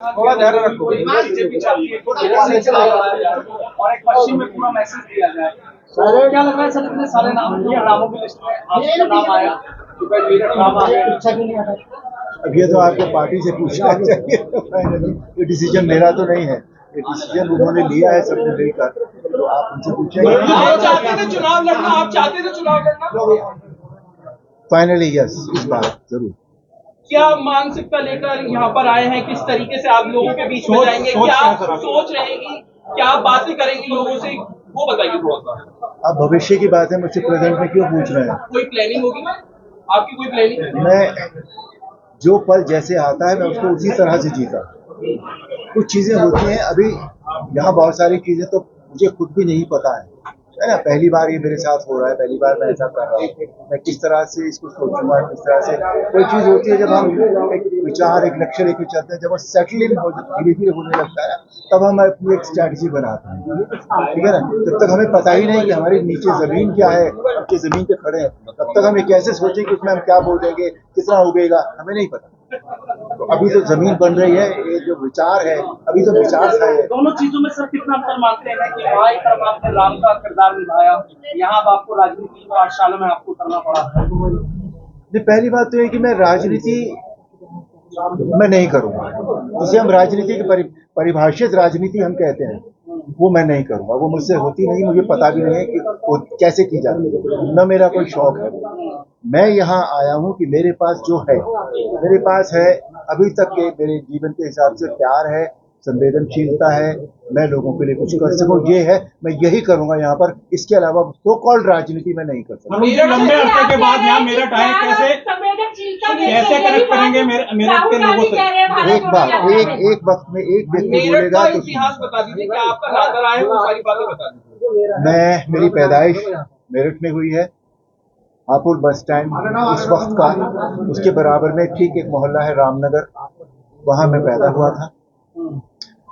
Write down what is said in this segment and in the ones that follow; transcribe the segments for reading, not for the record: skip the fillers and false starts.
थोड़ा ध्यान रखो। बीजेपी चाहती है और एक पश्चिम में पूरा मैसेज दिया जाए। तो क्या लग रहा है सर, इतने सारे नाम दिए, नामों की लिस्ट में आपका नाम आया, मेरठ नाम आ गया। अब ये तो आपको पार्टी से पूछना चाहिए। फाइनली ये डिसीजन मेरा तो नहीं है, ये डिसीजन उन्होंने लिया है सबने मिलकर, तो आप उनसे पूछेंगे। आप चाहते थे चुनाव लड़ना, आप चाहते थे चुनाव लड़ना। फाइनली यस, इस बार जरूर। क्या मानसिकता लेकर यहाँ पर आए हैं, किस तरीके से आप लोगों के बीच में जाएंगे, क्या सोच रहेगी, क्या बातें करेंगे लोगों से, वो बताइए थोड़ा सा। आप भविष्य की बात है मुझसे प्रेजेंट में क्यों पूछ रहे हैं? कोई प्लानिंग होगी आपकी, कोई प्लानिंग? मैं जो पल जैसे आता है मैं उसको उसी तरह से जीता। कुछ चीजें होती हैं अभी यहाँ, बहुत सारी चीजें तो मुझे खुद भी नहीं पता है ना। पहली बार ये मेरे साथ हो रहा है, पहली बार मैं ऐसा कर रहा हूँ। मैं किस तरह से इसको सोचूंगा, किस तरह से कोई चीज होती है, जब हम एक विचार एक लक्ष्य लेकर चलते हैं, जब वो सेटल इन हो धीरे धीरे होने लगता है, तब हम अपनी एक स्ट्रैटेजी बनाते हैं, ठीक है ना। जब तक हमें पता ही नहीं कि हमारी नीचे जमीन क्या है, नीचे जमीन पे खड़े हैं, तब तक हम ये कैसे सोचें कि उसमें हम क्या बोलेंगे, कितना उगेगा, हमें नहीं पता। तो अभी तो जमीन बन रही है, ये जो विचार है अभी तो विचार था। दोनों चीजों में सर कितना अंतर मानते हैं कि वहाँ एक तरफ आपने राम का किरदार निभाया, यहाँ अब आपको राजनीति को 8 सालों में आपको करना पड़ा। पहली बात तो है कि मैं राजनीति मैं नहीं करूंगा, जिसे हम राजनीति की परिभाषित राजनीति हम कहते हैं, वो मैं नहीं करूंगा। वो मुझसे होती नहीं, मुझे पता भी नहीं है कि वो कैसे की जाती है, न मेरा कोई शौक है। मैं यहाँ आया हूँ कि मेरे पास जो है, मेरे पास है अभी तक के मेरे जीवन के हिसाब से प्यार है, संवेदनशीलता है, मैं लोगों के लिए कुछ कर सकूं, ये है, मैं यही करूंगा यहाँ पर। इसके अलावा सो कॉल्ड राजनीति में नहीं कर सकता। लंबे अरसे के बाद यहाँ मेरठ आए, कैसे कनेक्ट करेंगे मेरठ के लोगों से? एक बार एक वक्त में एक व्यक्ति बोलेगा तो इतिहास बता दीजिए, क्या आपका नाता रहा है, वो सारी बातें बता दीजिए। मेरी पैदाइश मेरठ में हुई है, हापुड़ बस स्टैंड इस वक्त का, उसके बराबर में ठीक एक मोहल्ला है रामनगर, वहां मैं पैदा हुआ था।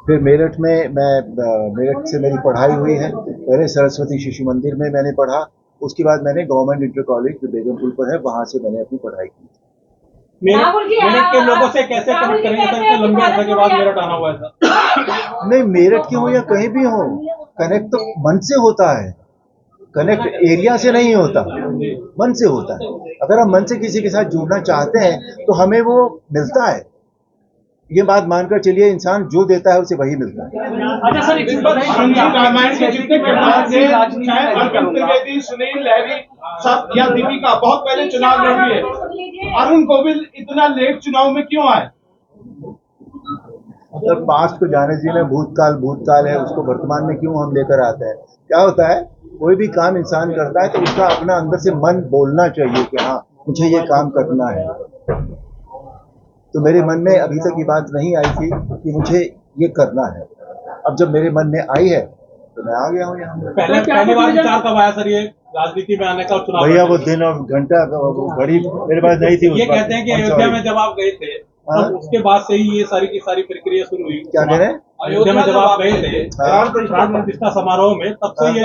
फिर मेरठ में मेरठ से मेरी पढ़ाई हुई है। पहले सरस्वती शिशु मंदिर में मैंने पढ़ा, उसके बाद मैंने गवर्नमेंट इंटर कॉलेज जो बेगमपुर पर है, वहां से मैंने अपनी पढ़ाई की। मेरठ के लोगों से कैसे कनेक्ट करेंगे सर, इतने लंबे अरसे के बाद मेरठ आना हुआ है सर? नहीं, मेरठ की हो या कहीं भी हो, कनेक्ट तो मन से होता है, कनेक्ट एरिया से नहीं होता, मन से होता है। अगर हम मन से किसी के साथ जुड़ना चाहते हैं तो हमें वो मिलता है। ये बात मानकर चलिए, इंसान जो देता है उसे वही मिलता है। अच्छा सर, रामायण के जितने किरदार थे, चाहे अरविंद त्रिवेदी, सुनील लहरी सब या दीपिका, बहुत पहले चुनाव लड़ लिए। अरुण गोविल इतना लेट चुनाव में क्यों आए? मतलब पास्ट को जाने दीजिए, भूतकाल है, उसको वर्तमान में क्यों हम लेकर आते हैं? क्या होता है, कोई भी काम इंसान करता है तो उसका अपना अंदर से मन बोलना चाहिए कि हाँ मुझे ये काम करना है। तो मेरे मन में अभी तक ये बात नहीं आई थी कि मुझे ये करना है। अब जब मेरे मन में आई है तो मैं आ गया हूँ यहाँ। पहली बार विचार कब आया सर ये राजनीति में आने का? चुनाव भैया वो दिन और घंटा घड़ी मेरे पास नहीं थी। ये कहते हैं कि अयोध्या में जब आप गए थे तो उसके बाद से ही ये सारी की सारी प्रक्रिया शुरू हुई। क्या कह रहे हैं? अयोध्या में जब आप गए थे प्राण प्रतिष्ठा समारोह में, तब से ये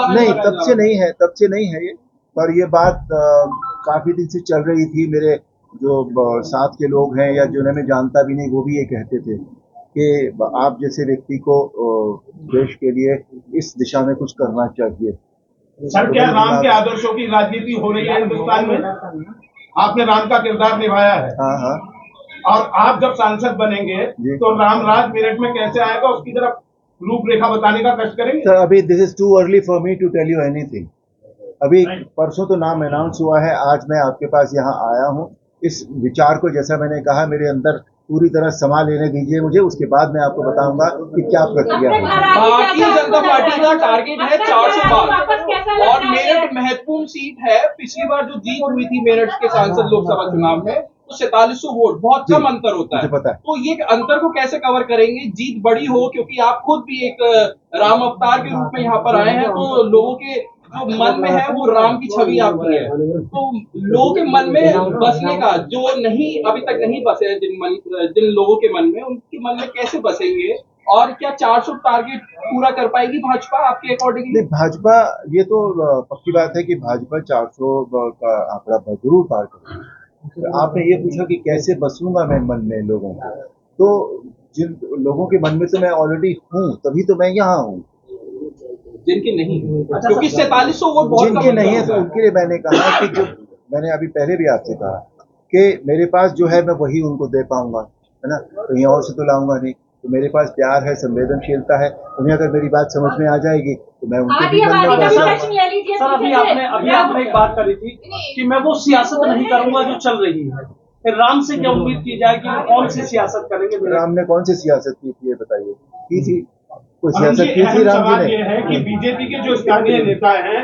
नहीं, तब से नहीं है ये, पर ये बात काफी दिन से चल रही थी। मेरे जो साथ के लोग हैं या जिन्हें मैं जानता भी नहीं, वो भी ये कहते थे कि आप जैसे व्यक्ति को देश के लिए इस दिशा में कुछ करना चाहिए। सर, क्या राम के आदर्शों की राजनीति हो रही है हिंदुस्तान में? आपने राम का किरदार निभाया है। हाँ। और आप जब सांसद बनेंगे तो राम राज मेरठ में कैसे आएगा, उसकी तरफ रूपरेखा बताने का कष्ट करेंगे? सर, अभी this is too early for me to tell you anything. अभी परसों तो नाम अनाउंस हुआ है, आज मैं आपके पास यहाँ आया हूँ। इस विचार को, जैसा मैंने कहा, मेरे अंदर पूरी तरह समा लेने दीजिए मुझे, उसके बाद मैं आपको बताऊंगा कि क्या प्रक्रिया है। भारतीय जनता पार्टी का टारगेट है 400 पार और मेरठ महत्वपूर्ण सीट है। पिछली बार जो जीत हुई थी मेरठ के सांसद लोकसभा चुनाव में, तो 4700 वोट, बहुत कम अंतर होता है। पता है। तो ये अंतर को कैसे कवर करेंगे? जीत बड़ी हो, क्योंकि आप खुद भी एक राम अवतार के रूप में यहाँ पर आए हैं, तो लोगों के जो मन में है वो राम की छवि आपकी है। तो लोगों के मन में बसने का, जो नहीं अभी तक नहीं बसे हैं, जिन लोगों के मन में, उनके मन में कैसे बसेंगे? और क्या 400 टारगेट पूरा कर पाएगी भाजपा आपके अकॉर्डिंग? नहीं, भाजपा, ये तो पक्की बात है कि भाजपा 400 का आंकड़ा जरूर पार करेगी। तो आपने ये पूछा कि कैसे बसूंगा मैं मन में लोगों को, तो जिन लोगों के मन में तो मैं ऑलरेडी हूँ, तभी तो मैं यहाँ हूँ। जिनके नहीं, क्योंकि 4700 वोट बहुत जिनके नहीं है तो उनके लिए मैंने कहा कि जो मैंने अभी पहले भी आपसे कहा कि मेरे पास जो है मैं वही उनको दे पाऊंगा, है ना, कहीं और से तो लाऊंगा नहीं। तो मेरे पास प्यार है, संवेदनशीलता है, उन्हें अगर मेरी बात समझ में आ जाएगी तो मैं उनके भी मन में बस जाऊंगा। सर अभी आपने एक बात करी थी कि मैं वो सियासत नहीं करूंगा जो चल रही है, फिर राम से क्या उम्मीद की जाए कि वो कौन सी सियासत करेंगे? राम ने कौन सी सियासत की थी ये बताइए? की थी कोई सियासत की थी राम जी ने? ये है कि बीजेपी के जो स्थानीय नेता हैं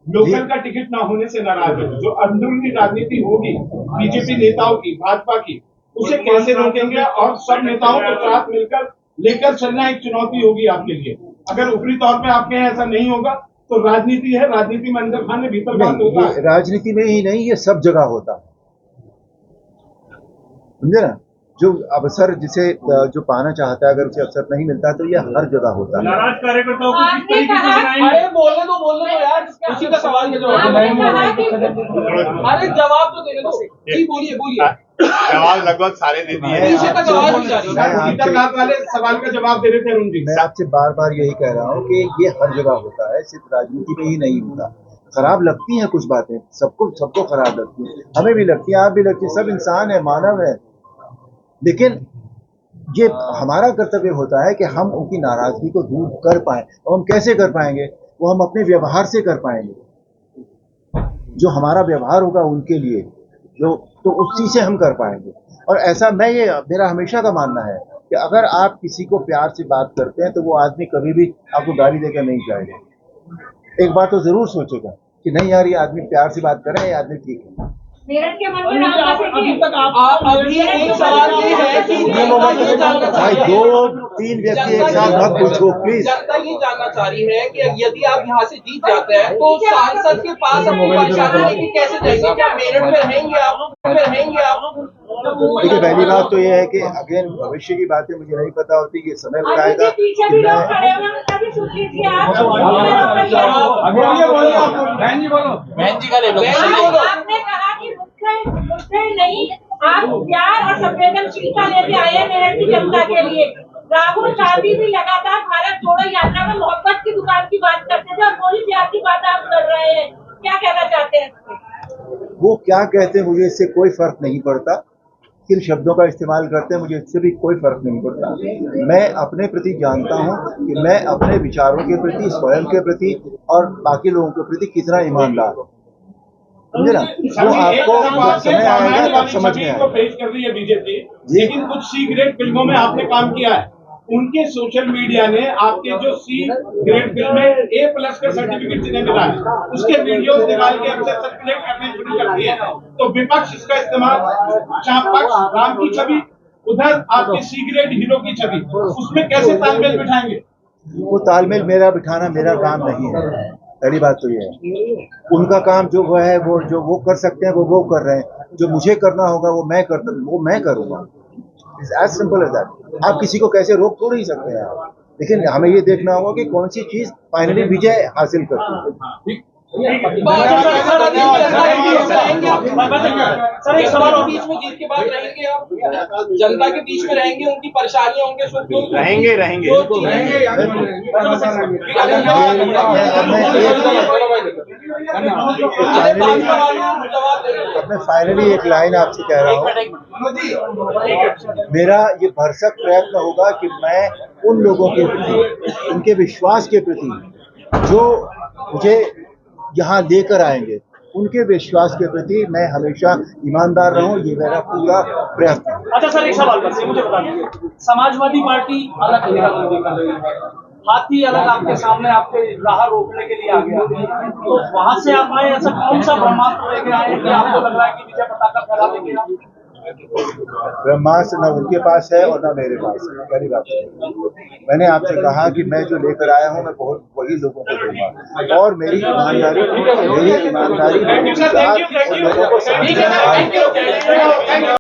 लोकल का टिकट ना होने से नाराज है। जो अंदरूनी राजनीति होगी बीजेपी नेताओं की, भाजपा की, उसे कैसे रोकेंगे? और सब नेताओं को साथ मिलकर लेकर चलना एक चुनौती होगी आपके लिए। अगर ऊपरी तौर पे आपके यहाँ ऐसा नहीं होगा तो राजनीति है, राजनीति में अंदर खाने भीतर बात होता है। राजनीति में ही नहीं, ये सब जगह होता है, समझे ना। जो अवसर जिसे जो पाना चाहता है, अगर उसे अवसर नहीं मिलता तो यह हर जगह होता है। नाराज कार्यकर्ताओं को किस तरीके से मनाएंगे? अरे बोलने दो यार, उसी का सवाल के जवाब। अरे जवाब तो देने दो जी, बोलिए। जवाब लगभग सारे दे दिए। पीछे का जवाब ही जारी है। वाले सवाल का जवाब दे रहे थे अरुण जी। मैं आपसे बार बार यही कह रहा हूँ कि ये हर जगह होता है, सिर्फ राजनीति में ही नहीं होता। खराब लगती हैं कुछ बातें, सबको खराब लगती है, हमें भी लगती है, आप भी लगती है, सब इंसान है, मानव है। लेकिन ये हमारा कर्तव्य होता है कि हम उनकी नाराजगी को दूर कर पाएं। और हम कैसे कर पाएंगे? वो हम अपने व्यवहार से कर पाएंगे। जो हमारा व्यवहार होगा उनके लिए, तो उसी से हम कर पाएंगे। और ऐसा मेरा हमेशा का मानना है कि अगर आप किसी को प्यार से बात करते हैं तो वो आदमी कभी भी आपको गाली देकर नहीं जाएगा। एक बार तो जरूर सोचेगा कि नहीं यार, ये आदमी प्यार से बात कर रहा है, ये आदमी ठीक है। मेरठ के मन में अभी तक आप अभी एक सवाल ये है कि जनता ये जानना भाई चाह रही है, 2-3 व्यक्ति एक साथ मत पूछो प्लीज। जनता ये जानना चाह रही है कि यदि आप यहाँ से जीत जाते हैं तो सांसद के पास अपनी परेशानी लेके कैसे जाएंगे? क्या मेरठ में रहेंगे आप? देखिए, पहली बात तो ये है कि अगेन भविष्य की बातें मुझे नहीं पता होती, ये समय बताएगा पीछे कि भी लोग मैं खड़े हुए हैं, उनका भी सुन लीजिए आप। बहन जी बोलो। आपने कहा कि मुद्दे नहीं, आप प्यार और संवेदनशीलता लेके आए हैं मेरठ की जनता के लिए। राहुल गांधी भी लगातार भारत जोड़ो यात्रा में मोहब्बत की दुकान की बात करते थे और वही प्यार की बात आप कर रहे हैं। क्या कहना चाहते हैं? वो क्या कहते हैं मुझे इससे कोई फर्क नहीं पड़ता, किन शब्दों का इस्तेमाल करते हैं मुझे इससे भी कोई फर्क नहीं पड़ता। मैं अपने प्रति जानता हूं कि मैं अपने विचारों के प्रति, स्वयं के प्रति और बाकी लोगों के प्रति कितना ईमानदार हूं, समझे ना। वो आपको जब समय आएगा तब समझ में आएगा। पेश कर रही है बीजेपी, लेकिन कुछ सी ग्रेड फिल्मों में आपने काम किया है। उनके सोशल मीडिया ने आपके जो सी ग्रेड फिल्म में A+ का सर्टिफिकेट जिन्हें मिला है, उसके वीडियो निकाल के अक्सर सर्कुलेट करने शुरू करती है। तो विपक्ष इसका इस्तेमाल, जहाँ पक्ष राम की छवि, उधर आपके सी ग्रेड हीरो की छवि, उसमें कैसे तालमेल बिठाएंगे? वो तालमेल मेरा काम नहीं है। पहली बात तो ये है, उनका काम जो वो है, वो जो वो कर सकते हैं वो कर रहे हैं। जो मुझे करना होगा वो मैं करूंगा। It's as simple as that. आप किसी को कैसे रोक थोड़ी ही सकते हैं आप, लेकिन हमें ये देखना होगा कि कौन सी चीज फाइनली विजय हासिल करती है। सर एक सवाल और, बीच में जीत के बाद रहेंगे आप जनता के बीच में, रहेंगे उनकी परेशानियां, उनके सुख रहेंगे मैं फाइनली एक लाइन आपसे कह रहा हूँ, मेरा ये भरसक प्रयत्न होगा कि मैं उन लोगों के प्रति, उनके विश्वास के प्रति जो मुझे यहाँ लेकर आएंगे, उनके विश्वास के प्रति मैं हमेशा ईमानदार रहूं, ये मेरा पूरा प्रयत्न है। अच्छा सर एक सवाल बस ये मुझे बता दीजिए, समाजवादी पार्टी अलग घेराबंदी कर रही है, हाथी अलग आपके सामने आपके राह रोकने के लिए आ गया, तो वहां से आप आए, ऐसा कौन सा ब्रह्मास्त्र लेके आए कि आपको लग रहा है कि विजय पताका फहरा देंगे आप? ब्रह्मास्त्र न उनके पास है और न मेरे पास है। पहली बात मैंने आपसे कहा कि मैं जो लेकर आया हूँ मैं बहुत वही लोगों को दूंगा, और मेरी ईमानदारी मेरे साथ लोगों को समझना